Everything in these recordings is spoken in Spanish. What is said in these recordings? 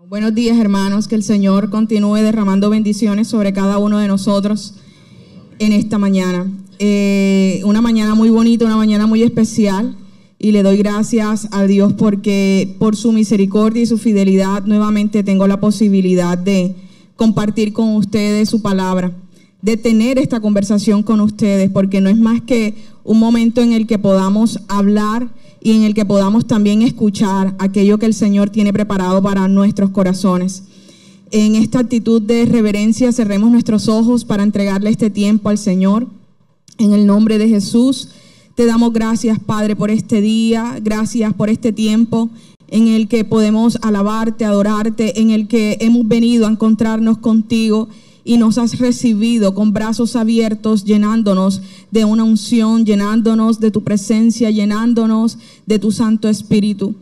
Buenos días, hermanos, que el Señor continúe derramando bendiciones sobre cada uno de nosotros en esta mañana. Una mañana muy bonita, una mañana muy especial, y le doy gracias a Dios porque por su misericordia y su fidelidad nuevamente tengo la posibilidad de compartir con ustedes su palabra, de tener esta conversación con ustedes, porque no es más que un momento en el que podamos hablar y en el que podamos también escuchar aquello que el Señor tiene preparado para nuestros corazones. En esta actitud de reverencia cerremos nuestros ojos para entregarle este tiempo al Señor. En el nombre de Jesús te damos gracias, Padre, por este día, gracias por este tiempo en el que podemos alabarte, adorarte, en el que hemos venido a encontrarnos contigo y nos has recibido con brazos abiertos, llenándonos de una unción, llenándonos de tu presencia, llenándonos de tu Santo Espíritu.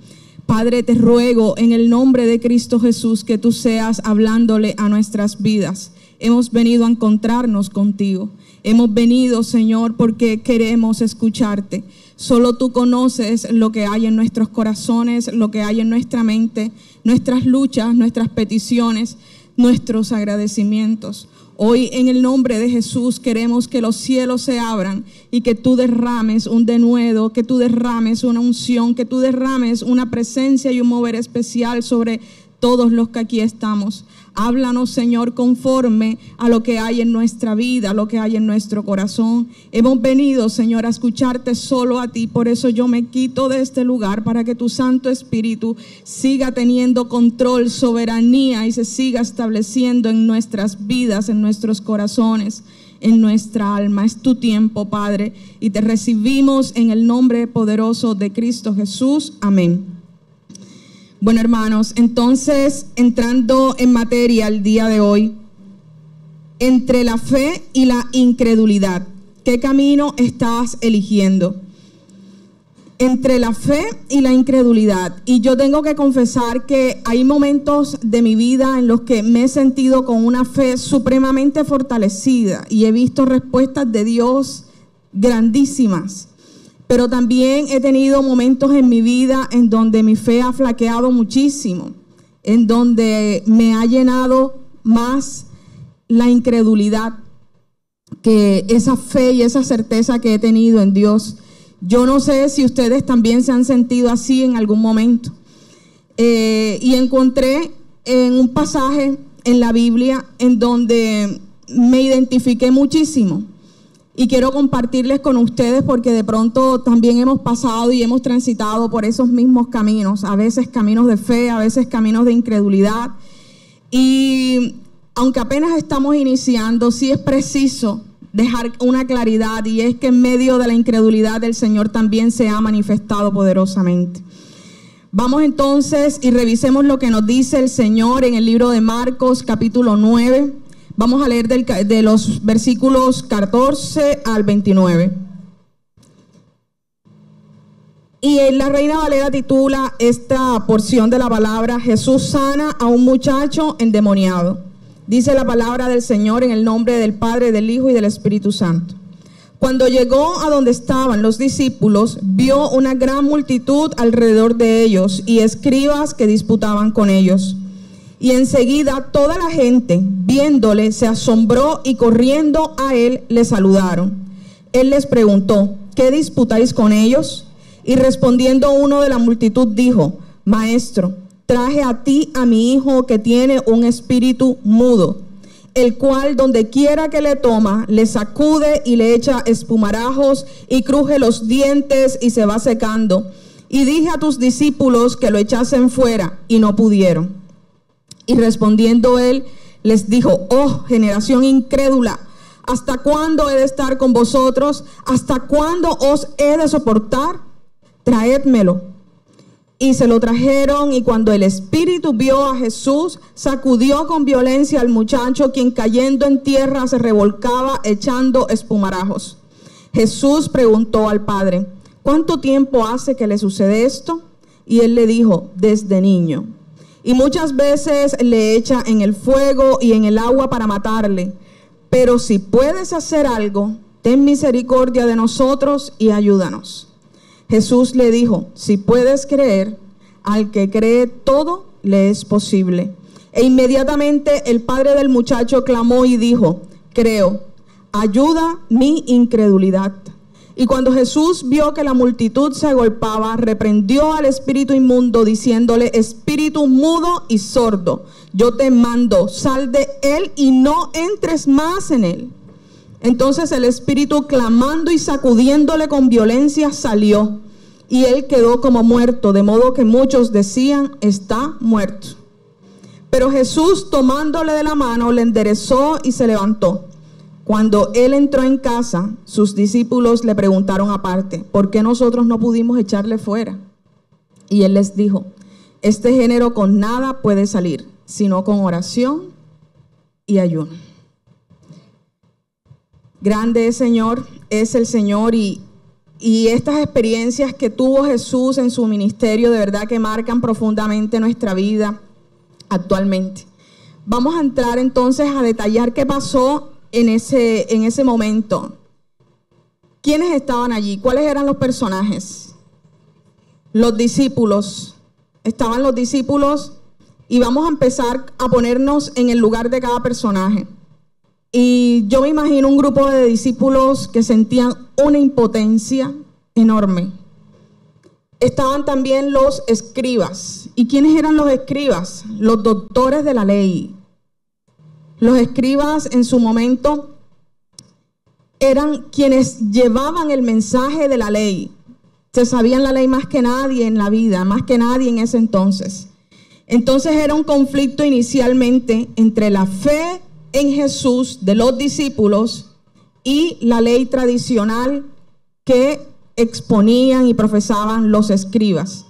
Padre, te ruego en el nombre de Cristo Jesús que tú seas hablándole a nuestras vidas. Hemos venido a encontrarnos contigo. Hemos venido, Señor, porque queremos escucharte. Solo tú conoces lo que hay en nuestros corazones, lo que hay en nuestra mente, nuestras luchas, nuestras peticiones, nuestros agradecimientos. Hoy en el nombre de Jesús queremos que los cielos se abran y que tú derrames un denuedo, que tú derrames una unción, que tú derrames una presencia y un mover especial sobre todos los que aquí estamos. Háblanos, Señor, conforme a lo que hay en nuestra vida, a lo que hay en nuestro corazón. Hemos venido, Señor, a escucharte solo a ti. Por eso yo me quito de este lugar para que tu Santo Espíritu siga teniendo control, soberanía y se siga estableciendo en nuestras vidas, en nuestros corazones, en nuestra alma. Es tu tiempo, Padre, y te recibimos en el nombre poderoso de Cristo Jesús. Amén. Bueno, hermanos, entonces entrando en materia el día de hoy, entre la fe y la incredulidad, ¿qué camino estás eligiendo? Entre la fe y la incredulidad. Y yo tengo que confesar que hay momentos de mi vida en los que me he sentido con una fe supremamente fortalecida y he visto respuestas de Dios grandísimas. Pero también he tenido momentos en mi vida en donde mi fe ha flaqueado muchísimo, en donde me ha llenado más la incredulidad que esa fe y esa certeza que he tenido en Dios. Yo no sé si ustedes también se han sentido así en algún momento. Y encontré en un pasaje en la Biblia en donde me identifiqué muchísimo. Y quiero compartirles con ustedes porque de pronto también hemos pasado y hemos transitado por esos mismos caminos, a veces caminos de fe, a veces caminos de incredulidad. Y aunque apenas estamos iniciando, sí es preciso dejar una claridad, y es que en medio de la incredulidad el Señor también se ha manifestado poderosamente. Vamos entonces y revisemos lo que nos dice el Señor en el libro de Marcos, capítulo 9. Vamos a leer de los versículos 14 al 29. Y en la Reina Valera titula esta porción de la palabra: Jesús sana a un muchacho endemoniado. Dice la palabra del Señor en el nombre del Padre, del Hijo y del Espíritu Santo. Cuando llegó a donde estaban los discípulos, vio una gran multitud alrededor de ellos y escribas que disputaban con ellos. Y enseguida toda la gente, viéndole, se asombró y corriendo a él le saludaron. Él les preguntó: ¿qué disputáis con ellos? Y respondiendo uno de la multitud dijo: Maestro, traje a ti a mi hijo que tiene un espíritu mudo, el cual donde quiera que le toma, le sacude y le echa espumarajos y cruje los dientes y se va secando. Y dije a tus discípulos que lo echasen fuera y no pudieron. Y respondiendo él, les dijo: oh, generación incrédula, ¿hasta cuándo he de estar con vosotros? ¿Hasta cuándo os he de soportar? Traédmelo. Y se lo trajeron, y cuando el espíritu vio a Jesús, sacudió con violencia al muchacho, quien cayendo en tierra se revolcaba echando espumarajos. Jesús preguntó al padre: ¿cuánto tiempo hace que le sucede esto? Y él le dijo: desde niño. Y muchas veces le echa en el fuego y en el agua para matarle. Pero si puedes hacer algo, ten misericordia de nosotros y ayúdanos. Jesús le dijo: si puedes creer, al que cree todo le es posible. E inmediatamente el padre del muchacho clamó y dijo: creo, ayuda mi incredulidad. Y cuando Jesús vio que la multitud se agolpaba, reprendió al espíritu inmundo, diciéndole: espíritu mudo y sordo, yo te mando, sal de él y no entres más en él. Entonces el espíritu, clamando y sacudiéndole con violencia, salió, y él quedó como muerto, de modo que muchos decían: está muerto. Pero Jesús, tomándole de la mano, le enderezó y se levantó. Cuando él entró en casa, sus discípulos le preguntaron aparte: ¿por qué nosotros no pudimos echarle fuera? Y él les dijo: este género con nada puede salir, sino con oración y ayuno. Grande es el Señor, y estas experiencias que tuvo Jesús en su ministerio de verdad que marcan profundamente nuestra vida actualmente. Vamos a entrar entonces a detallar qué pasó en ese momento. ¿Quiénes estaban allí? ¿Cuáles eran los personajes? Los discípulos. Estaban los discípulos, y vamos a empezar a ponernos en el lugar de cada personaje. Y yo me imagino un grupo de discípulos que sentían una impotencia enorme. Estaban también los escribas. ¿Y quiénes eran los escribas? Los doctores de la ley. Los escribas en su momento eran quienes llevaban el mensaje de la ley. Se sabían la ley más que nadie en la vida, más que nadie en ese entonces. Entonces era un conflicto inicialmente entre la fe en Jesús de los discípulos y la ley tradicional que exponían y profesaban los escribas.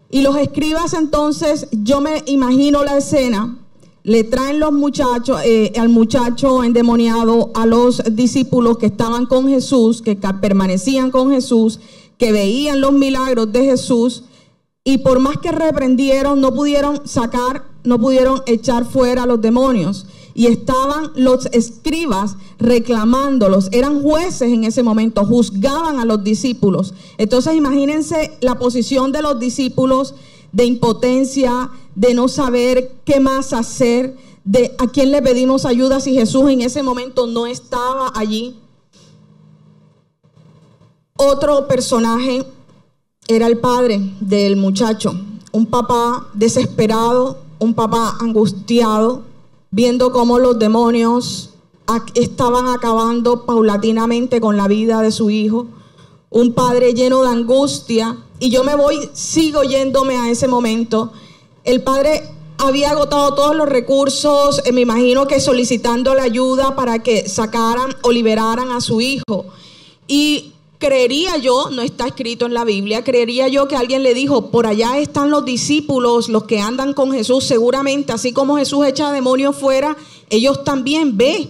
Y los escribas entonces, yo me imagino la escena, le traen los muchachos, al muchacho endemoniado a los discípulos que estaban con Jesús, que permanecían con Jesús, que veían los milagros de Jesús, y por más que reprendieron, no pudieron echar fuera a los demonios. Y estaban los escribas reclamándolos, eran jueces en ese momento, juzgaban a los discípulos. Entonces imagínense la posición de los discípulos de impotencia, de no saber qué más hacer, de a quién le pedimos ayuda si Jesús en ese momento no estaba allí. Otro personaje era el padre del muchacho, un papá desesperado, un papá angustiado, viendo cómo los demonios estaban acabando paulatinamente con la vida de su hijo. Un padre lleno de angustia. Y yo sigo yéndome a ese momento. El padre había agotado todos los recursos, me imagino que solicitando la ayuda para que sacaran o liberaran a su hijo. Y creería yo, no está escrito en la Biblia, creería yo que alguien le dijo: por allá están los discípulos, los que andan con Jesús, seguramente, así como Jesús echa demonios fuera, ellos también ve.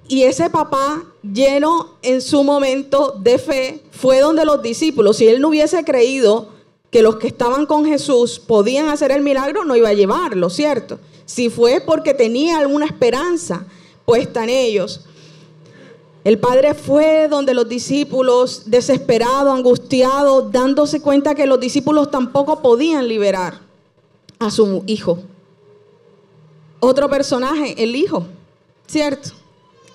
Y ese papá, lleno en su momento de fe, fue donde los discípulos. Si él no hubiese creído que los que estaban con Jesús podían hacer el milagro, no iba a llevarlo, ¿cierto? Si fue porque tenía alguna esperanza puesta en ellos. El padre fue donde los discípulos, desesperados, angustiados, dándose cuenta que los discípulos tampoco podían liberar a su hijo. Otro personaje, el hijo, ¿cierto?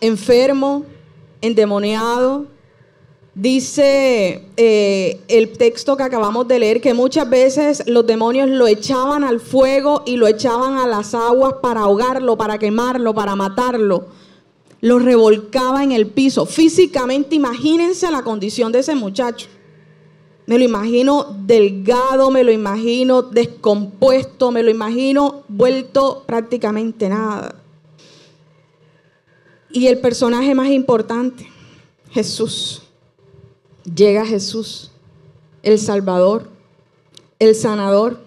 Enfermo, endemoniado. Dice el texto que acabamos de leer que muchas veces los demonios lo echaban al fuego y lo echaban a las aguas para ahogarlo, para quemarlo, para matarlo. Lo revolcaba en el piso. Físicamente, imagínense la condición de ese muchacho. Me lo imagino delgado, me lo imagino descompuesto, me lo imagino vuelto prácticamente nada. Y el personaje más importante, Jesús. Llega Jesús, el Salvador, el sanador,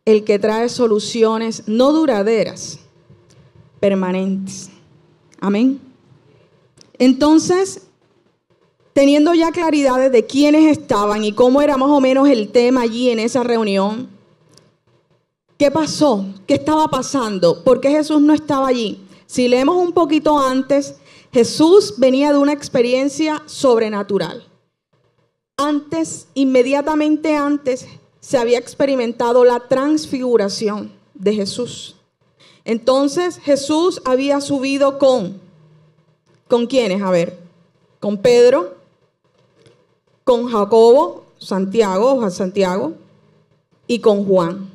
el que trae soluciones no duraderas, permanentes. Amén. Entonces, teniendo ya claridades de quiénes estaban y cómo era más o menos el tema allí en esa reunión, ¿qué pasó? ¿Qué estaba pasando? ¿Por qué Jesús no estaba allí? Si leemos un poquito antes, Jesús venía de una experiencia sobrenatural. Inmediatamente antes, se había experimentado la transfiguración de Jesús. Entonces Jesús había subido ¿con quiénes? A ver, con Pedro, con Jacobo, Santiago y con Juan.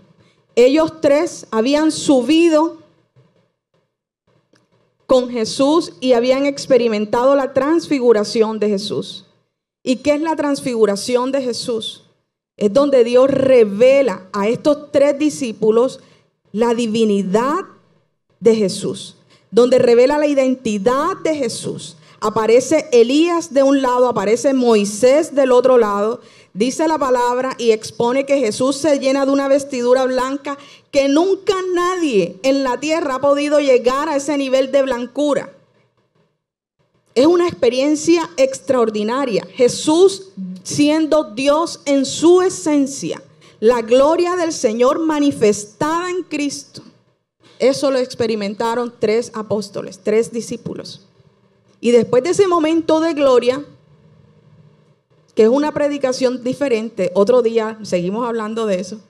Ellos tres habían subido con Jesús y habían experimentado la transfiguración de Jesús. ¿Y qué es la transfiguración de Jesús? Es donde Dios revela a estos tres discípulos la divinidad de Jesús, donde revela la identidad de Jesús. Aparece Elías de un lado, aparece Moisés del otro lado. Dice la palabra y expone que Jesús se llena de una vestidura blanca que nunca nadie en la tierra ha podido llegar a ese nivel de blancura. Es una experiencia extraordinaria. Jesús siendo Dios en su esencia, la gloria del Señor manifestada en Cristo. Eso lo experimentaron 3 apóstoles, 3 discípulos. Y después de ese momento de gloria, que es una predicación diferente, otro día seguimos hablando de eso,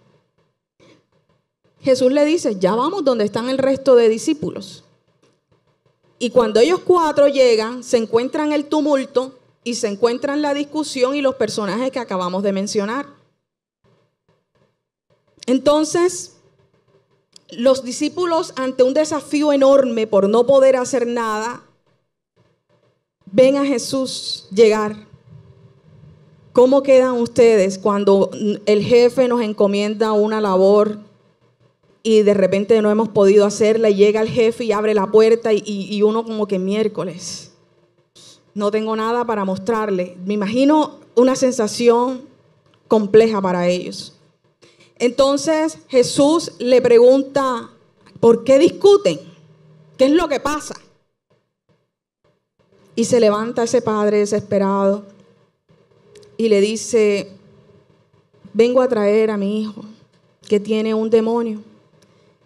Jesús le dice, ya vamos donde están el resto de discípulos. Y cuando ellos 4 llegan, se encuentran el tumulto y se encuentran la discusión y los personajes que acabamos de mencionar. Entonces, los discípulos, ante un desafío enorme por no poder hacer nada, ven a Jesús llegar. ¿Cómo quedan ustedes cuando el jefe nos encomienda una labor y de repente no hemos podido hacerla y llega el jefe y abre la puerta y uno como que miércoles? No tengo nada para mostrarle. Me imagino una sensación compleja para ellos. Entonces Jesús le pregunta, ¿por qué discuten? ¿Qué es lo que pasa? Y se levanta ese padre desesperado y le dice, vengo a traer a mi hijo que tiene un demonio.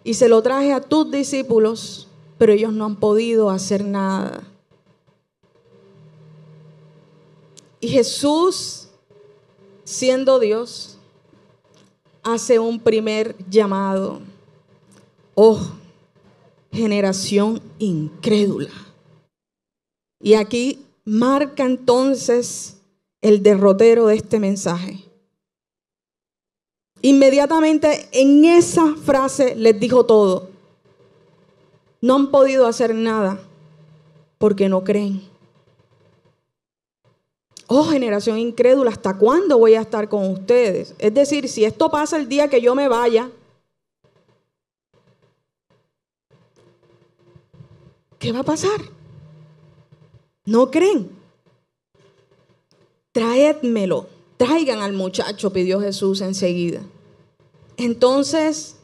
Y se lo traje a tus discípulos, pero ellos no han podido hacer nada. Y Jesús, siendo Dios, hace un primer llamado. Oh, generación incrédula. Y aquí marca entonces el derrotero de este mensaje. Inmediatamente en esa frase les dijo todo. No han podido hacer nada porque no creen. Oh, generación incrédula, ¿hasta cuándo voy a estar con ustedes? Es decir, si esto pasa el día que yo me vaya, ¿qué va a pasar? ¿No creen? Traédmelo, traigan al muchacho, pidió Jesús enseguida. Entonces,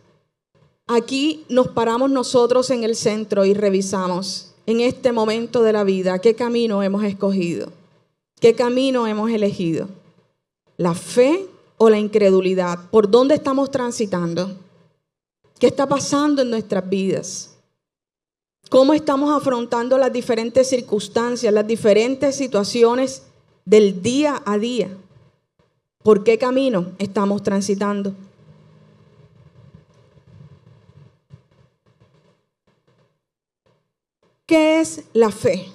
aquí nos paramos nosotros en el centro y revisamos en este momento de la vida qué camino hemos escogido. ¿Qué camino hemos elegido? ¿La fe o la incredulidad? ¿Por dónde estamos transitando? ¿Qué está pasando en nuestras vidas? ¿Cómo estamos afrontando las diferentes circunstancias, las diferentes situaciones del día a día? ¿Por qué camino estamos transitando? ¿Qué es la fe?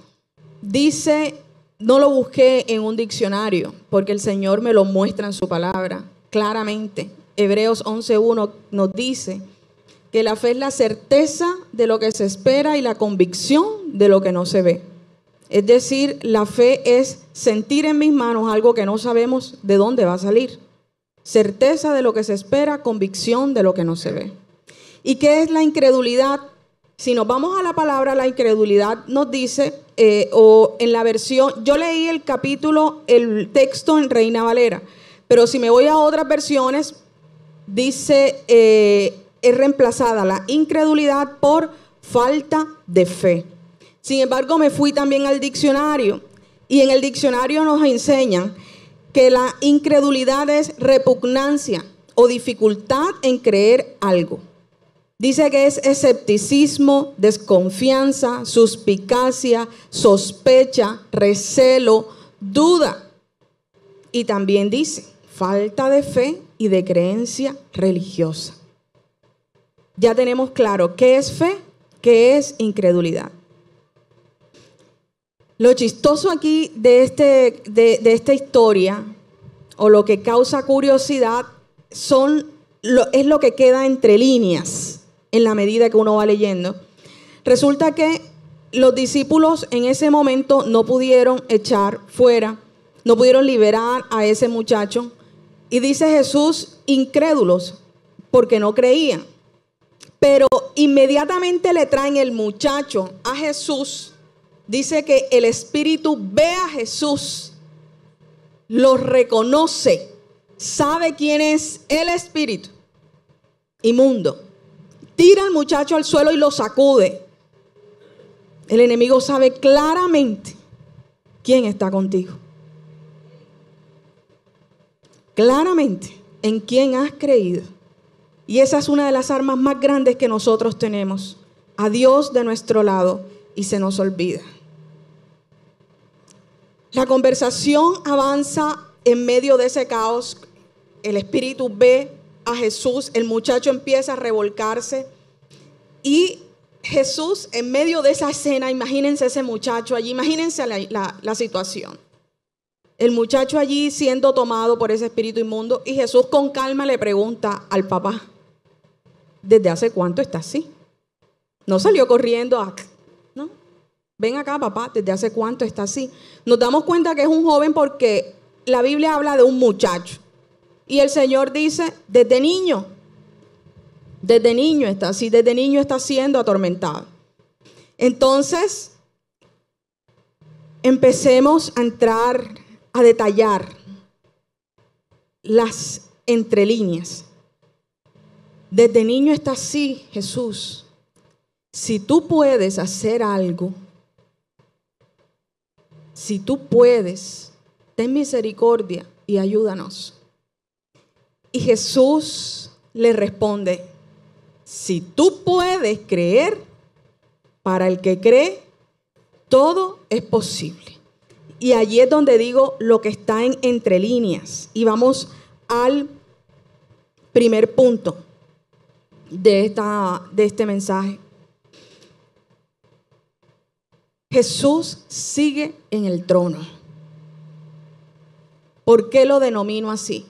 Dice... No lo busqué en un diccionario porque el Señor me lo muestra en su palabra claramente. Hebreos 11:1 nos dice que la fe es la certeza de lo que se espera y la convicción de lo que no se ve. Es decir, la fe es sentir en mis manos algo que no sabemos de dónde va a salir. Certeza de lo que se espera, convicción de lo que no se ve. ¿Y qué es la incredulidad? Si nos vamos a la palabra, la incredulidad nos dice, o en la versión, yo leí el texto en Reina Valera, pero si me voy a otras versiones, dice, es reemplazada la incredulidad por falta de fe. Sin embargo, me fui también al diccionario, y en el diccionario nos enseñan que la incredulidad es repugnancia o dificultad en creer algo. Dice que es escepticismo, desconfianza, suspicacia, sospecha, recelo, duda. Y también dice falta de fe y de creencia religiosa. Ya tenemos claro qué es fe, qué es incredulidad. Lo chistoso aquí de esta historia, o lo que causa curiosidad, es lo que queda entre líneas en la medida que uno va leyendo. Resulta que los discípulos en ese momento no pudieron echar fuera, no pudieron liberar a ese muchacho. Y dice Jesús, incrédulos, porque no creían. Pero inmediatamente le traen el muchacho a Jesús. Dice que el espíritu ve a Jesús, lo reconoce, sabe quién es el espíritu inmundo. Tira al muchacho al suelo y lo sacude. El enemigo sabe claramente quién está contigo. Claramente en quién has creído. Y esa es una de las armas más grandes que nosotros tenemos. A Dios de nuestro lado y se nos olvida. La conversación avanza en medio de ese caos. El espíritu ve a Jesús, el muchacho empieza a revolcarse y Jesús en medio de esa escena, imagínense ese muchacho allí, imagínense la situación. El muchacho allí siendo tomado por ese espíritu inmundo y Jesús con calma le pregunta al papá, ¿desde hace cuánto está así? No salió corriendo a... ¿no? Ven acá, papá, ¿desde hace cuánto está así? Nos damos cuenta que es un joven porque la Biblia habla de un muchacho. Y el Señor dice, desde niño está así, desde niño está siendo atormentado. Entonces, empecemos a entrar, a detallar las entrelíneas. Desde niño está así, Jesús. Si tú puedes hacer algo, si tú puedes, ten misericordia y ayúdanos. Y Jesús le responde, si tú puedes creer, para el que cree, todo es posible. Y allí es donde digo lo que está en entre líneas. Y vamos al primer punto de este mensaje. Jesús sigue en el trono. ¿Por qué lo denomino así?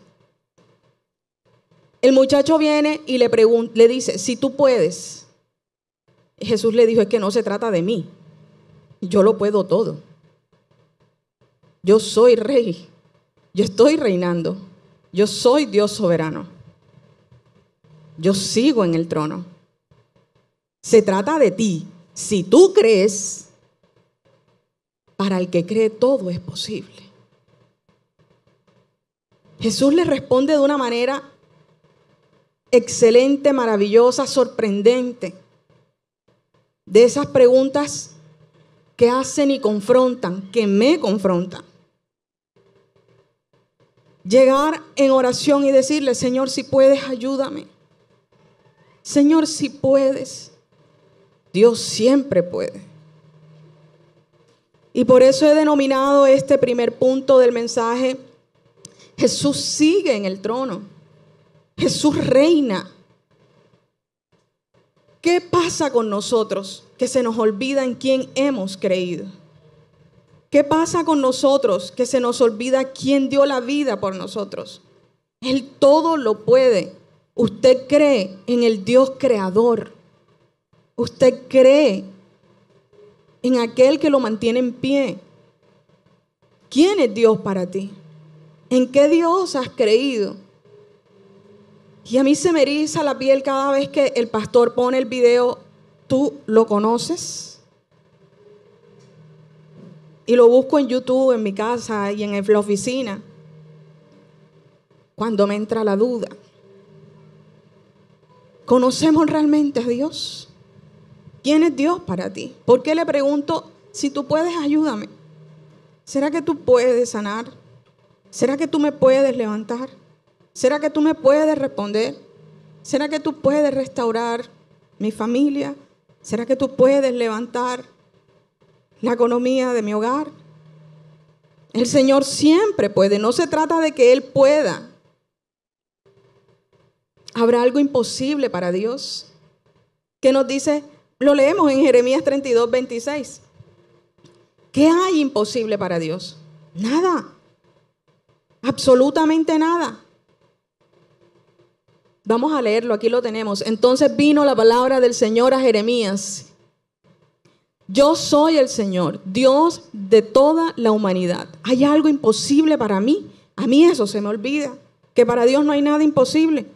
El muchacho viene y le dice, si tú puedes. Jesús le dijo, es que no se trata de mí. Yo lo puedo todo. Yo soy rey. Yo estoy reinando. Yo soy Dios soberano. Yo sigo en el trono. Se trata de ti. Si tú crees, para el que cree todo es posible. Jesús le responde de una manera excelente, maravillosa, sorprendente. De esas preguntas que hacen y confrontan, que me confrontan. Llegar en oración y decirle, Señor, si puedes, ayúdame. Señor, si puedes. Dios siempre puede. Y por eso he denominado este primer punto del mensaje, Jesús sigue en el trono. Jesús reina. ¿Qué pasa con nosotros que se nos olvida en quién hemos creído? ¿Qué pasa con nosotros que se nos olvida quién dio la vida por nosotros? Él todo lo puede. Usted cree en el Dios creador. Usted cree en aquel que lo mantiene en pie. ¿Quién es Dios para ti? ¿En qué Dios has creído? Y a mí se me eriza la piel cada vez que el pastor pone el video. ¿Tú lo conoces? Y lo busco en YouTube, en mi casa y en la oficina. Cuando me entra la duda. ¿Conocemos realmente a Dios? ¿Quién es Dios para ti? ¿Por qué le pregunto, si tú puedes, ayúdame? ¿Será que tú puedes sanar? ¿Será que tú me puedes levantar? ¿Será que tú me puedes responder? ¿Será que tú puedes restaurar mi familia? ¿Será que tú puedes levantar la economía de mi hogar? El Señor siempre puede. No se trata de que Él pueda. ¿Habrá algo imposible para Dios? ¿Qué nos dice? Lo leemos en Jeremías 32, 26. ¿Qué hay imposible para Dios? Nada. Absolutamente nada. Vamos a leerlo, aquí lo tenemos. Entonces vino la palabra del Señor a Jeremías. Yo soy el Señor, Dios de toda la humanidad. ¿Hay algo imposible para mí? A mí eso se me olvida, que para Dios no hay nada imposible.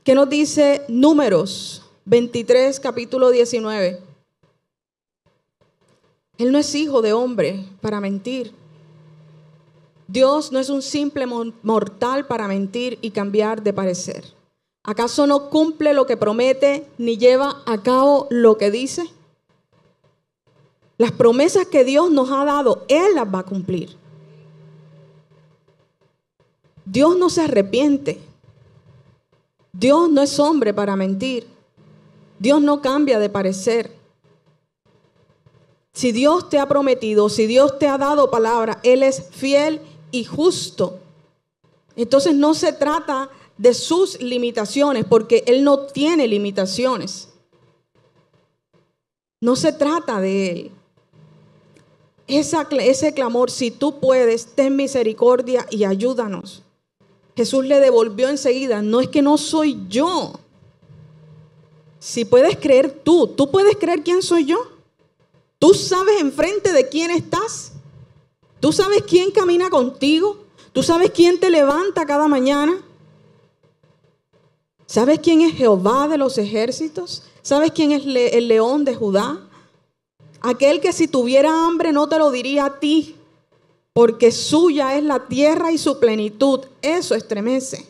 ¿Qué nos dice Números 23, capítulo 19? Él no es hijo de hombre para mentir. Dios no es un simple mortal para mentir y cambiar de parecer. ¿Acaso no cumple lo que promete ni lleva a cabo lo que dice? Las promesas que Dios nos ha dado, Él las va a cumplir. Dios no se arrepiente. Dios no es hombre para mentir. Dios no cambia de parecer. Si Dios te ha prometido, si Dios te ha dado palabra, Él es fiel y justo. Entonces no se trata de sus limitaciones, porque Él no tiene limitaciones. No se trata de Él. Ese clamor, si tú puedes, ten misericordia y ayúdanos. Jesús le devolvió enseguida, no es que no soy yo. Si puedes creer tú puedes creer quién soy yo. Tú sabes enfrente de quién estás. Tú sabes quién camina contigo. Tú sabes quién te levanta cada mañana. ¿Sabes quién es Jehová de los ejércitos? ¿Sabes quién es el león de Judá? Aquel que si tuviera hambre no te lo diría a ti, porque suya es la tierra y su plenitud. Eso estremece.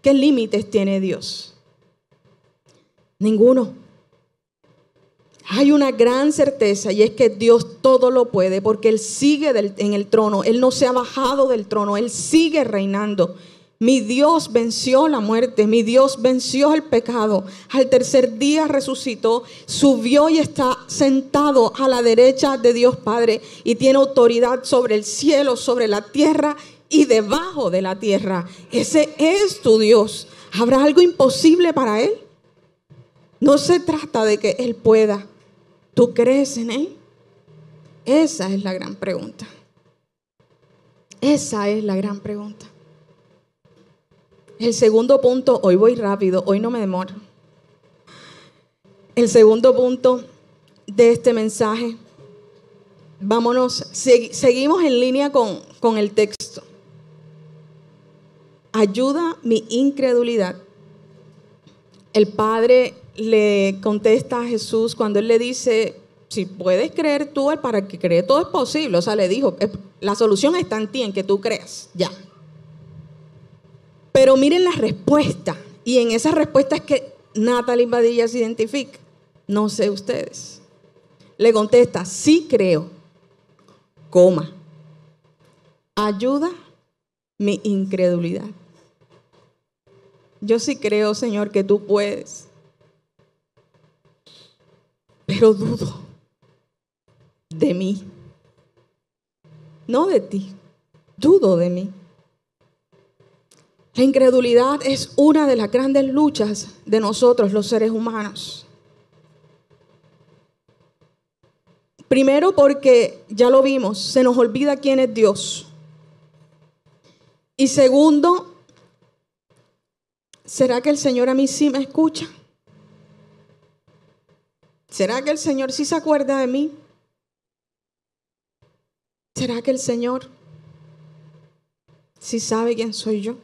¿Qué límites tiene Dios? Ninguno. Hay una gran certeza y es que Dios todo lo puede, porque Él sigue en el trono. Él no se ha bajado del trono, Él sigue reinando. Mi Dios venció la muerte, mi Dios venció el pecado. Al tercer día resucitó, subió y está sentado a la derecha de Dios Padre y tiene autoridad sobre el cielo, sobre la tierra y debajo de la tierra. Ese es tu Dios. ¿Habrá algo imposible para Él? No se trata de que Él pueda. ¿Tú crees en Él? Esa es la gran pregunta. Esa es la gran pregunta. El segundo punto, hoy voy rápido, hoy no me demoro. El segundo punto de este mensaje, vámonos, seguimos en línea con el texto. Ayuda mi incredulidad. El Padre le contesta a Jesús cuando Él le dice, si puedes creer tú, para que cree todo es posible. O sea, le dijo, la solución está en ti, en que tú creas, ya. Pero miren la respuesta, y en esa respuesta es que Natalie Badilla se identifica. No sé ustedes. Le contesta, sí creo, coma, ayuda mi incredulidad. Yo sí creo, Señor, que tú puedes, pero dudo de mí, no de ti, dudo de mí. La incredulidad es una de las grandes luchas de nosotros, los seres humanos. Primero porque, ya lo vimos, se nos olvida quién es Dios. Y segundo, ¿será que el Señor a mí sí me escucha? ¿Será que el Señor sí se acuerda de mí? ¿Será que el Señor sí sabe quién soy yo?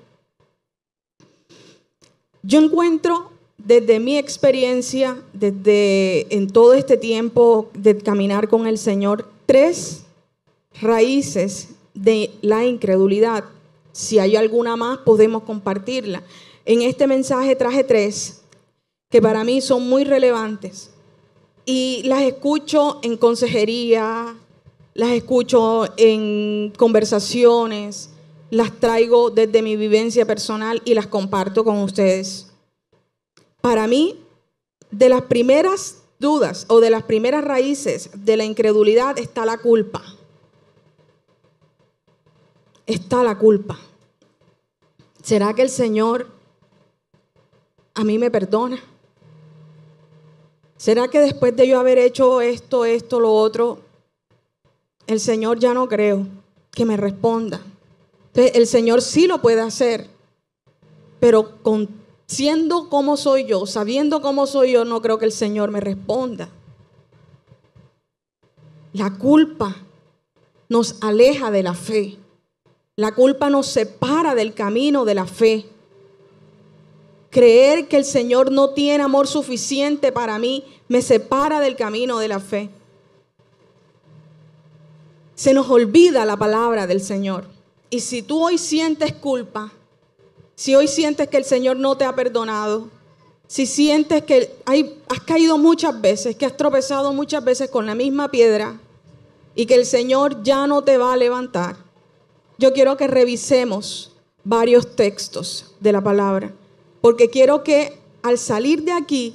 Yo encuentro desde mi experiencia, en todo este tiempo de caminar con el Señor, 3 raíces de la incredulidad. Si hay alguna más, podemos compartirla. En este mensaje traje 3 que para mí son muy relevantes y las escucho en consejería, las escucho en conversaciones, las traigo desde mi vivencia personal y las comparto con ustedes. Para mí, de las primeras dudas o de las primeras raíces de la incredulidad está la culpa. Está la culpa. ¿Será que el Señor a mí me perdona? ¿Será que después de yo haber hecho esto, lo otro, el Señor ya no creo que me responda? Entonces, el Señor sí lo puede hacer, pero siendo como soy yo, sabiendo cómo soy yo, no creo que el Señor me responda. La culpa nos aleja de la fe. La culpa nos separa del camino de la fe. Creer que el Señor no tiene amor suficiente para mí me separa del camino de la fe. Se nos olvida la palabra del Señor. Y si tú hoy sientes culpa, si hoy sientes que el Señor no te ha perdonado, si sientes que has caído muchas veces, que has tropezado muchas veces con la misma piedra y que el Señor ya no te va a levantar, yo quiero que revisemos varios textos de la palabra, porque quiero que al salir de aquí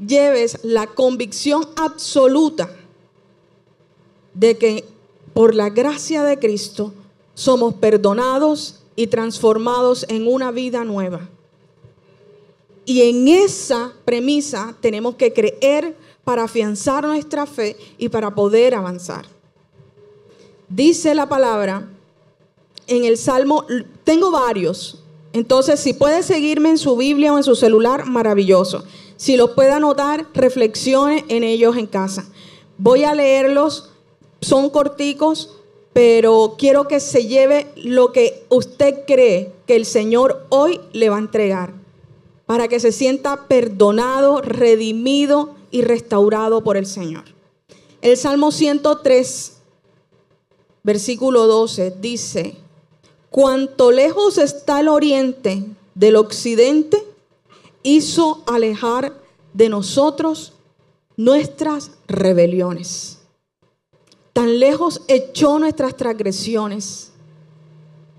lleves la convicción absoluta de que por la gracia de Cristo somos perdonados y transformados en una vida nueva. Y en esa premisa tenemos que creer para afianzar nuestra fe y para poder avanzar. Dice la palabra en el Salmo, tengo varios, entonces si puede seguirme en su Biblia o en su celular, maravilloso. Si los puede anotar, reflexione en ellos en casa. Voy a leerlos, son corticos, pero quiero que se lleve lo que usted cree que el Señor hoy le va a entregar, para que se sienta perdonado, redimido y restaurado por el Señor. El Salmo 103, versículo 12, dice: cuanto lejos está el oriente del occidente, hizo alejar de nosotros nuestras rebeliones. Tan lejos echó nuestras transgresiones.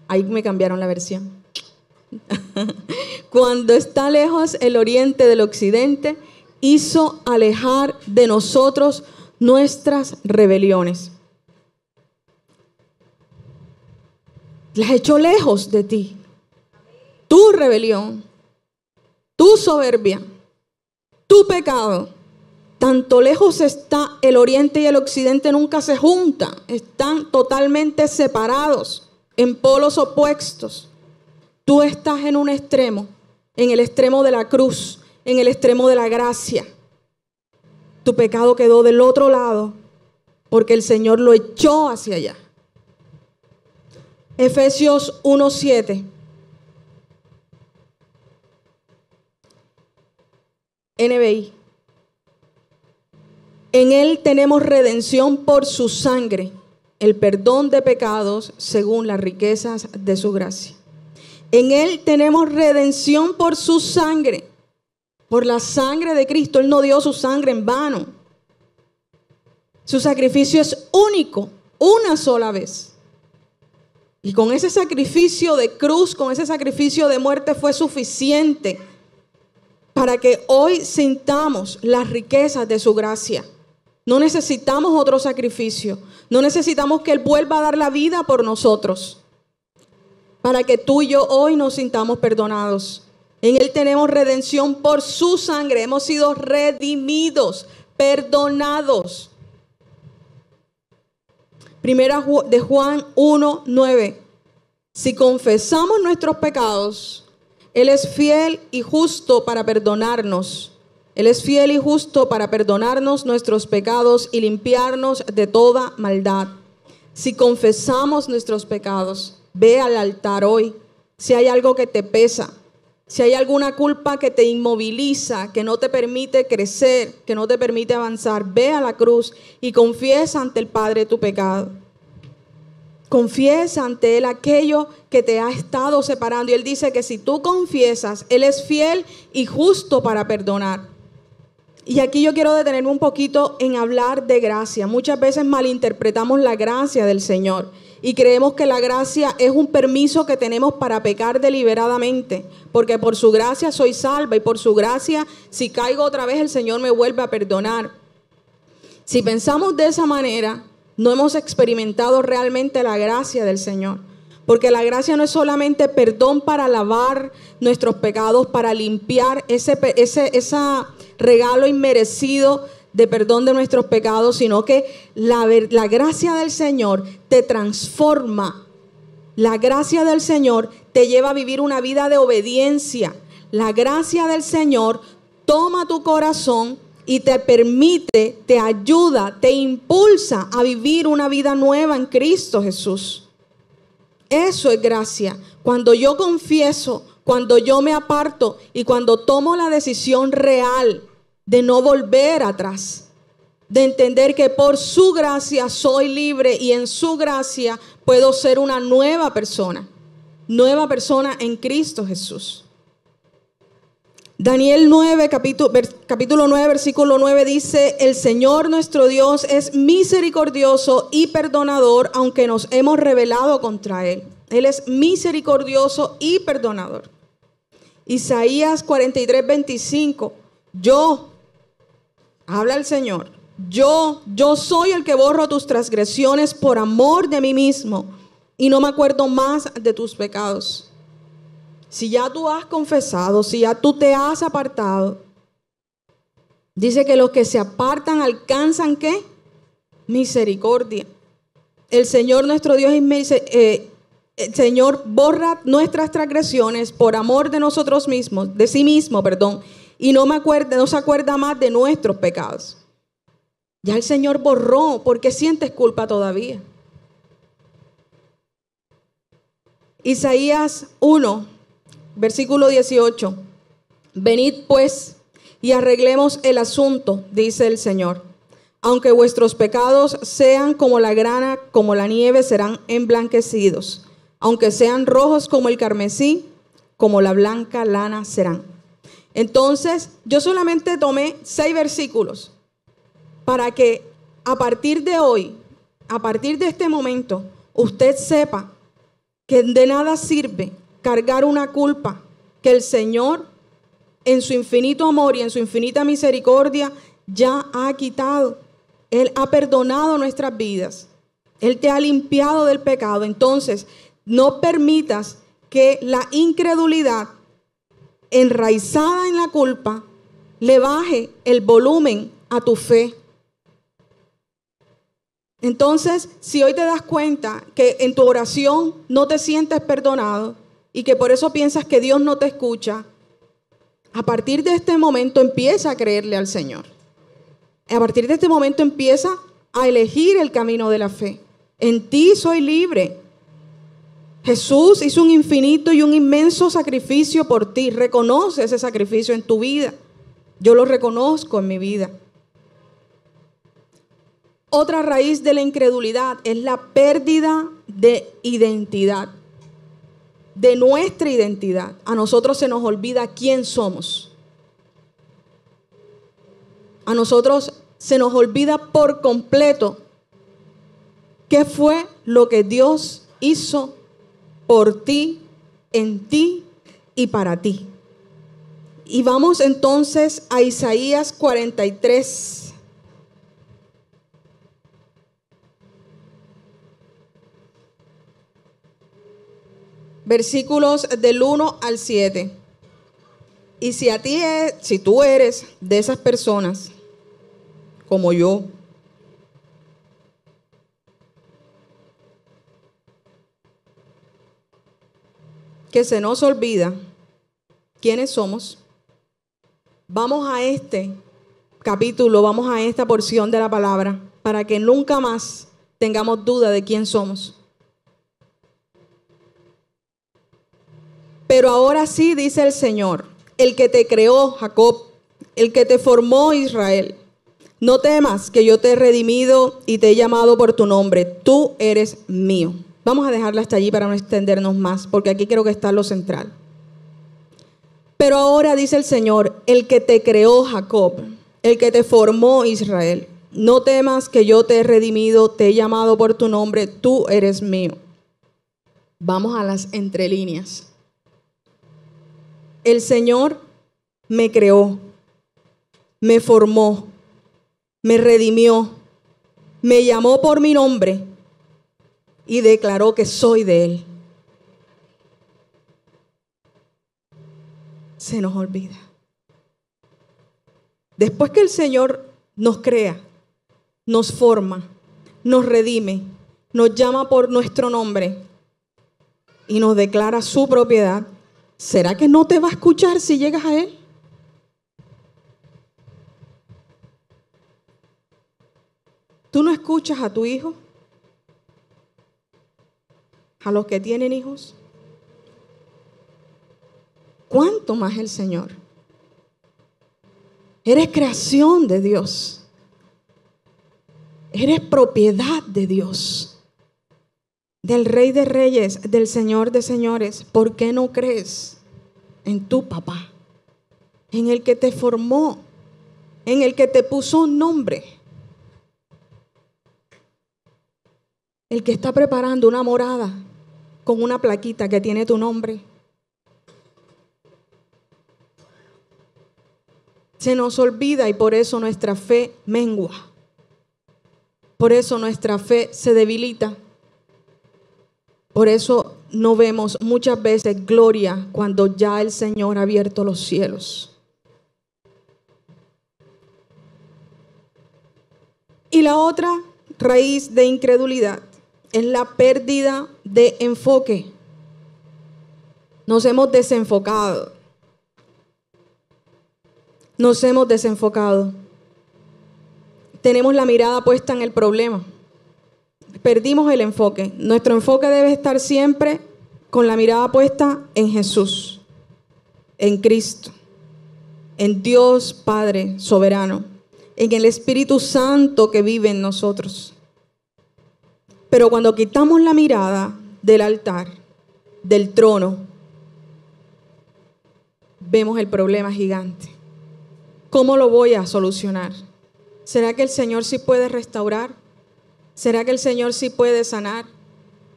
Ahí me cambiaron la versión. Cuando está lejos el oriente del occidente, hizo alejar de nosotros nuestras rebeliones. Las echó lejos de ti. Tu rebelión, tu soberbia, tu pecado. Tanto lejos está el oriente y el occidente, nunca se juntan. Están totalmente separados, en polos opuestos. Tú estás en un extremo, en el extremo de la cruz, en el extremo de la gracia. Tu pecado quedó del otro lado, porque el Señor lo echó hacia allá. Efesios 1:7. NBI. En Él tenemos redención por su sangre, el perdón de pecados según las riquezas de su gracia. En Él tenemos redención por su sangre, por la sangre de Cristo. Él no dio su sangre en vano. Su sacrificio es único, una sola vez. Y con ese sacrificio de cruz, con ese sacrificio de muerte fue suficiente para que hoy sintamos las riquezas de su gracia. No necesitamos otro sacrificio. No necesitamos que Él vuelva a dar la vida por nosotros, para que tú y yo hoy nos sintamos perdonados. En Él tenemos redención por su sangre. Hemos sido redimidos, perdonados. Primera de Juan 1:9. Si confesamos nuestros pecados, Él es fiel y justo para perdonarnos. Él es fiel y justo para perdonarnos nuestros pecados y limpiarnos de toda maldad. Si confesamos nuestros pecados, ve al altar hoy. Si hay algo que te pesa, si hay alguna culpa que te inmoviliza, que no te permite crecer, que no te permite avanzar, ve a la cruz y confiesa ante el Padre tu pecado. Confiesa ante Él aquello que te ha estado separando. Y Él dice que si tú confiesas, Él es fiel y justo para perdonar. Y aquí yo quiero detenerme un poquito en hablar de gracia. Muchas veces malinterpretamos la gracia del Señor y creemos que la gracia es un permiso que tenemos para pecar deliberadamente, porque por su gracia soy salva y por su gracia, si caigo otra vez, el Señor me vuelve a perdonar. Si pensamos de esa manera, no hemos experimentado realmente la gracia del Señor. Porque la gracia no es solamente perdón para lavar nuestros pecados, para limpiar ese regalo inmerecido de perdón de nuestros pecados, sino que la gracia del Señor te transforma. La gracia del Señor te lleva a vivir una vida de obediencia. La gracia del Señor toma tu corazón y te permite, te ayuda, te impulsa a vivir una vida nueva en Cristo Jesús. Eso es gracia. Cuando yo confieso, cuando yo me aparto y cuando tomo la decisión real de no volver atrás, de entender que por su gracia soy libre y en su gracia puedo ser una nueva persona en Cristo Jesús. Daniel 9, capítulo 9, versículo 9 dice: el Señor nuestro Dios es misericordioso y perdonador, aunque nos hemos rebelado contra Él. Él es misericordioso y perdonador. Isaías 43, 25. Habla el Señor, yo soy el que borro tus transgresiones por amor de mí mismo y no me acuerdo más de tus pecados. Si ya tú has confesado, si ya tú te has apartado, dice que los que se apartan alcanzan ¿qué? Misericordia. El Señor nuestro Dios el Señor borra nuestras transgresiones por amor de nosotros mismos, de sí mismo, y no se acuerda más de nuestros pecados. Ya el Señor borró. ¿Por qué sientes culpa todavía? Isaías 1, versículo 18. Venid pues y arreglemos el asunto, dice el Señor. Aunque vuestros pecados sean como la grana, como la nieve, serán emblanquecidos. Aunque sean rojos como el carmesí, como la blanca lana serán. Entonces, yo solamente tomé 6 versículos para que a partir de hoy, a partir de este momento, usted sepa que de nada sirve cargar una culpa que el Señor, en su infinito amor y en su infinita misericordia, ya ha quitado. Él ha perdonado nuestras vidas. Él te ha limpiado del pecado. Entonces, no permitas que la incredulidad enraizada en la culpa le baje el volumen a tu fe. Entonces, si hoy te das cuenta que en tu oración no te sientes perdonado y que por eso piensas que Dios no te escucha, a partir de este momento empieza a creerle al Señor. A partir de este momento empieza a elegir el camino de la fe. En ti soy libre. Jesús hizo un infinito y un inmenso sacrificio por ti. Reconoce ese sacrificio en tu vida. Yo lo reconozco en mi vida. Otra raíz de la incredulidad es la pérdida de identidad, de nuestra identidad. A nosotros se nos olvida quién somos. A nosotros se nos olvida por completo qué fue lo que Dios hizo por ti, en ti y para ti. Y vamos entonces a Isaías 43. Versículos del 1 al 7. Y si tú eres de esas personas, como yo, que se nos olvida quiénes somos, vamos a este capítulo, vamos a esta porción de la palabra, para que nunca más tengamos duda de quién somos. Pero ahora sí, dice el Señor, el que te creó, Jacob, el que te formó, Israel, no temas que yo te he redimido y te he llamado por tu nombre. Tú eres mío. Vamos a dejarla hasta allí para no extendernos más, porque aquí creo que está lo central. Pero ahora dice el Señor, el que te creó, Jacob, el que te formó, Israel, no temas que yo te he redimido, te he llamado por tu nombre. Tú eres mío. Vamos a las entrelíneas. El Señor me creó, me formó, me redimió, me llamó por mi nombre y declaró que soy de Él. se nos olvida. Después que el Señor nos crea, nos forma, nos redime, nos llama por nuestro nombre y nos declara su propiedad, ¿será que no te va a escuchar si llegas a Él? ¿Tú no escuchas a tu hijo? ¿A los que tienen hijos? ¿Cuánto más el Señor? Eres creación de Dios. Eres propiedad de Dios, del Rey de Reyes, del Señor de Señores. ¿Por qué no crees en tu papá, en el que te formó, en el que te puso un nombre, el que está preparando una morada con una plaquita que tiene tu nombre? Se nos olvida y por eso nuestra fe mengua. Por eso nuestra fe se debilita. Por eso no vemos muchas veces gloria cuando ya el Señor ha abierto los cielos. Y la otra raíz de incredulidad es la pérdida de enfoque. Nos hemos desenfocado. Nos hemos desenfocado. Tenemos la mirada puesta en el problema. Perdimos el enfoque. Nuestro enfoque debe estar siempre con la mirada puesta en Jesús, en Cristo, en Dios Padre soberano, en el Espíritu Santo que vive en nosotros. Pero cuando quitamos la mirada del altar, del trono, vemos el problema gigante. ¿Cómo lo voy a solucionar? ¿Será que el Señor sí puede restaurar? ¿Será que el Señor sí puede sanar?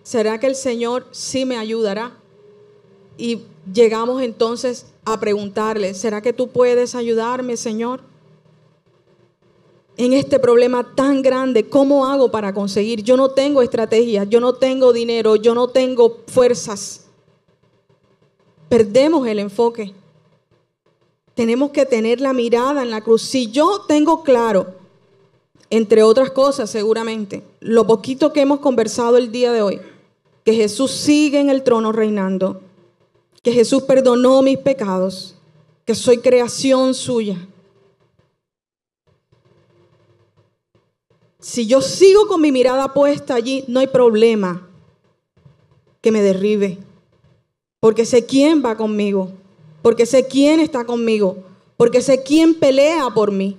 ¿Será que el Señor sí me ayudará? Y llegamos entonces a preguntarle, ¿será que tú puedes ayudarme, Señor? En este problema tan grande, ¿cómo hago para conseguir? Yo no tengo estrategia, yo no tengo dinero, yo no tengo fuerzas. Perdemos el enfoque. Tenemos que tener la mirada en la cruz. Si yo tengo claro, entre otras cosas seguramente, lo poquito que hemos conversado el día de hoy, que Jesús sigue en el trono reinando, que Jesús perdonó mis pecados, que soy creación suya. Si yo sigo con mi mirada puesta allí, no hay problema que me derribe, porque sé quién va conmigo. Porque sé quién está conmigo, porque sé quién pelea por mí.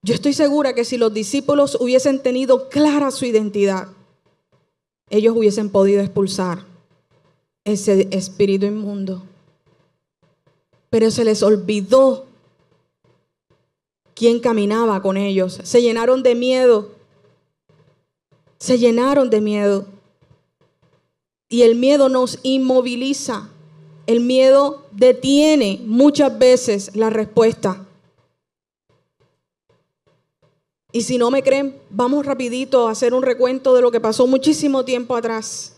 Yo estoy segura que si los discípulos hubiesen tenido clara su identidad, ellos hubiesen podido expulsar ese espíritu inmundo. Pero se les olvidó quién caminaba con ellos. Se llenaron de miedo. Se llenaron de miedo. Y el miedo nos inmoviliza. El miedo detiene muchas veces la respuesta. Y si no me creen, vamos rapidito a hacer un recuento de lo que pasó muchísimo tiempo atrás.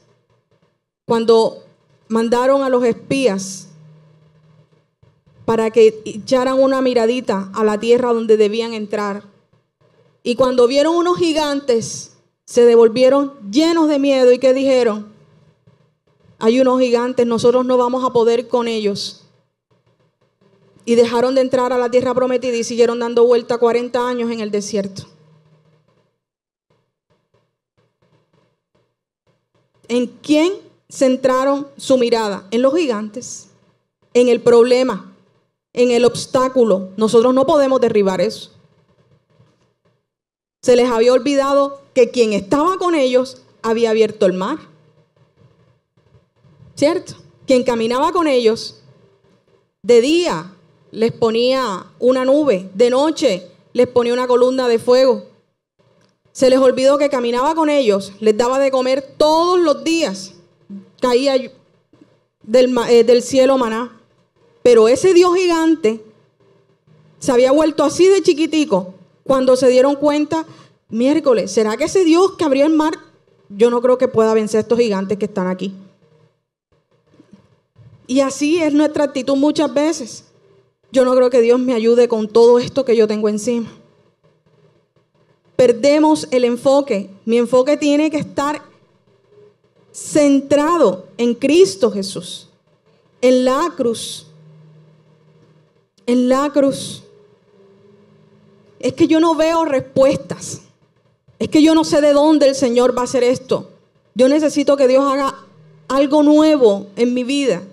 Cuando mandaron a los espías para que echaran una miradita a la tierra donde debían entrar. Y cuando vieron unos gigantes, se devolvieron llenos de miedo. ¿Y qué dijeron? Hay unos gigantes, nosotros no vamos a poder con ellos. Y dejaron de entrar a la tierra prometida y siguieron dando vuelta 40 años en el desierto. ¿En quién centraron su mirada? En los gigantes, en el problema, en el obstáculo. Nosotros no podemos derribar eso. Se les había olvidado que quien estaba con ellos había abierto el mar. ¿Cierto? Quien caminaba con ellos, de día les ponía una nube, de noche les ponía una columna de fuego. Se les olvidó que caminaba con ellos, les daba de comer todos los días, caía del cielo maná. Pero ese Dios gigante se había vuelto así de chiquitico cuando se dieron cuenta, miércoles, ¿será que ese Dios que abrió el mar, yo no creo que pueda vencer a estos gigantes que están aquí? Y así es nuestra actitud muchas veces. Yo no creo que Dios me ayude con todo esto que yo tengo encima. Perdemos el enfoque. Mi enfoque tiene que estar centrado en Cristo Jesús, en la cruz. En la cruz. Es que yo no veo respuestas. Es que yo no sé de dónde el Señor va a hacer esto. Yo necesito que Dios haga algo nuevo en mi vida,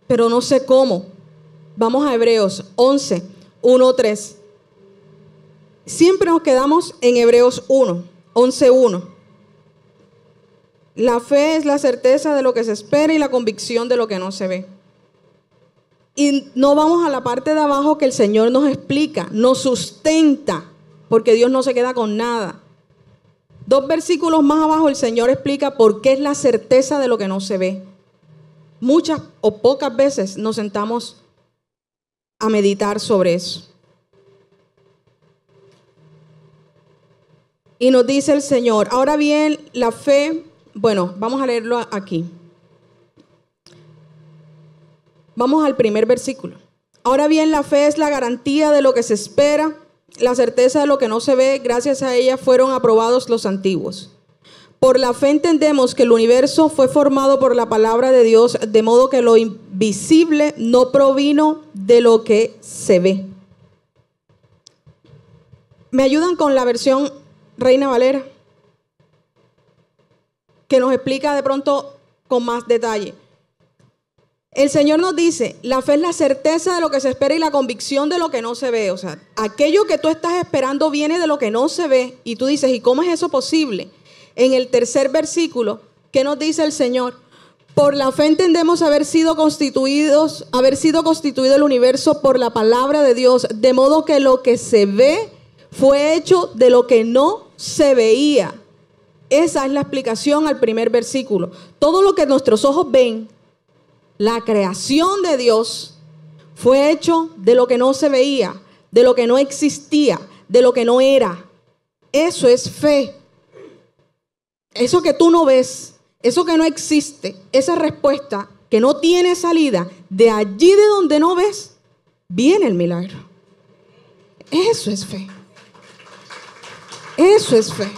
pero no sé cómo. Vamos a Hebreos 11, 1, 3. Siempre nos quedamos en Hebreos 1, 11, 1. La fe es la certeza de lo que se espera y la convicción de lo que no se ve. Y no vamos a la parte de abajo que el Señor nos explica, nos sustenta, porque Dios no se queda con nada. 2 versículos más abajo el Señor explica por qué es la certeza de lo que no se ve. Muchas o pocas veces nos sentamos a meditar sobre eso. Y nos dice el Señor, ahora bien, la fe, bueno, vamos a leerlo aquí. Vamos al primer versículo. Ahora bien, la fe es la garantía de lo que se espera, la certeza de lo que no se ve. Gracias a ella fueron aprobados los antiguos. Por la fe entendemos que el universo fue formado por la palabra de Dios, de modo que lo invisible no provino de lo que se ve. ¿Me ayudan con la versión Reina Valera? Que nos explica de pronto con más detalle. El Señor nos dice, la fe es la certeza de lo que se espera y la convicción de lo que no se ve. O sea, aquello que tú estás esperando viene de lo que no se ve. Y tú dices, ¿y cómo es eso posible? En el tercer versículo, ¿qué nos dice el Señor? Por la fe entendemos haber sido constituido el universo por la palabra de Dios, de modo que lo que se ve fue hecho de lo que no se veía. Esa es la explicación al primer versículo. Todo lo que nuestros ojos ven, la creación de Dios, fue hecho de lo que no se veía, de lo que no existía, de lo que no era. Eso es fe. Eso que tú no ves, eso que no existe, esa respuesta que no tiene salida, de allí de donde no ves, viene el milagro. Eso es fe. Eso es fe.